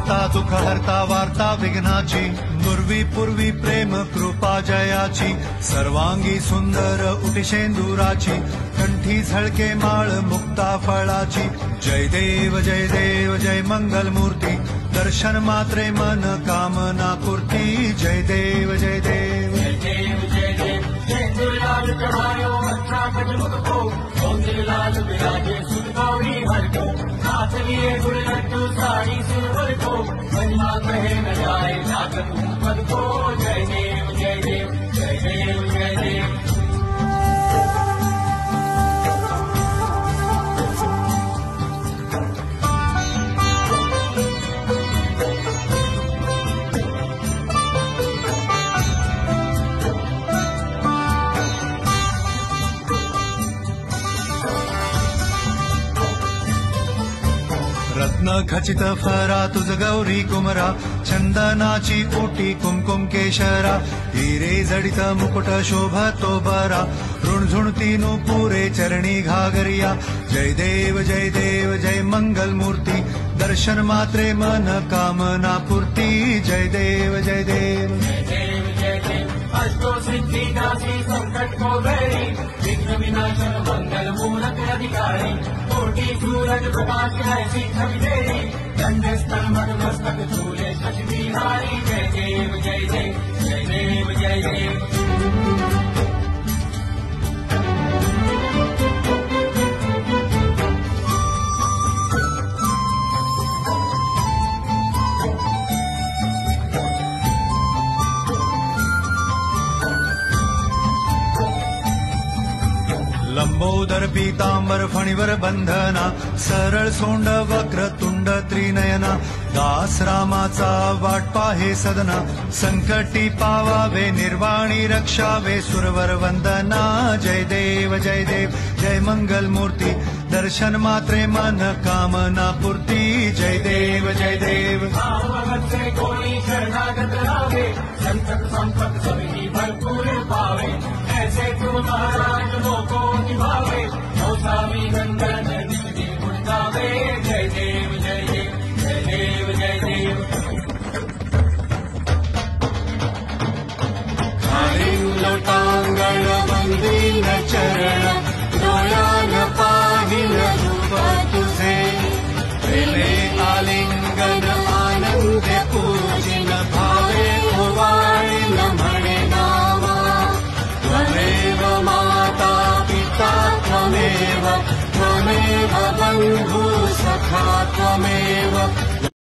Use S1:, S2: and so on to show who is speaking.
S1: करता दुःख हरता वार्ता विघ्नाची नुर्वी पूर्वी प्रेम कृपा जयाची सर्वांगी सुंदर उटिशेंदुराची कंठी झळके माळ मुक्ता फळाची जय देव जय मंगल मूर्ती दर्शन मात्रे मन कामना पूर्ती जय देव जय देव
S2: जय देव जय देव जय गुरुलाल चढ़ायो अच्छा गजमुख को लाल विराजे सुन गौरी हर को हाथ लिए गुड़ लड्डू साड़ी सुरवर को महिमा कहे न जाए जागत पद को जय देव जय देव जय देव जय देव।
S1: रत्न खचित फरा तुझ गौरी कुमरा चंदनाची ओटी कुमकुम केशरा हिरे जडित मुकुट शोभतो बरा ऋणझुणती पुरे चरणी घागरिया जय देव जय मंगल मूर्ती दर्शन मात्रे मन कामना पूर्ती जय देव जय देव
S2: जय देव अष्टो सिद्धि नासी संकट को भैरी विघ्न विनाशन मंगल मूलक अधिकारी कोटि सूरज प्रकाश ऐसी छवि तेरी दंड स्थल मद मस्तक झूले शशि बिहारी जय देव जय देव जय देव जय देव।
S1: लंबोदर पीतांबर फणीवर बंधना सरळ सोंड वक्र तुंड त्रिनयना दास रामाचा वाट पाहे सदना संकटी पावावे निर्वाणी रक्षावे सुरवर वंदना जय देव जय मंगल मूर्ती दर्शन मात्रे मन कामना पूर्ती जय देव जय देव।
S2: भगत से कोई शरणागत रावे संकट संपत सभी भरपूर पावे ऐसे तुम महाराज को निभावे स्वामी गंगन निधि गुण गावे जय देव जय देव जय देव जय देव।
S1: लोटांगण वंदीन चरण डोळ्यान पाहिल रूप तुझे प्रेमे आलिंगन आनंद पूजिन भावे ओवाळीन म्हणे नावा त्वमेव माता पिता त्वमेव बंधु सखा त्वमेव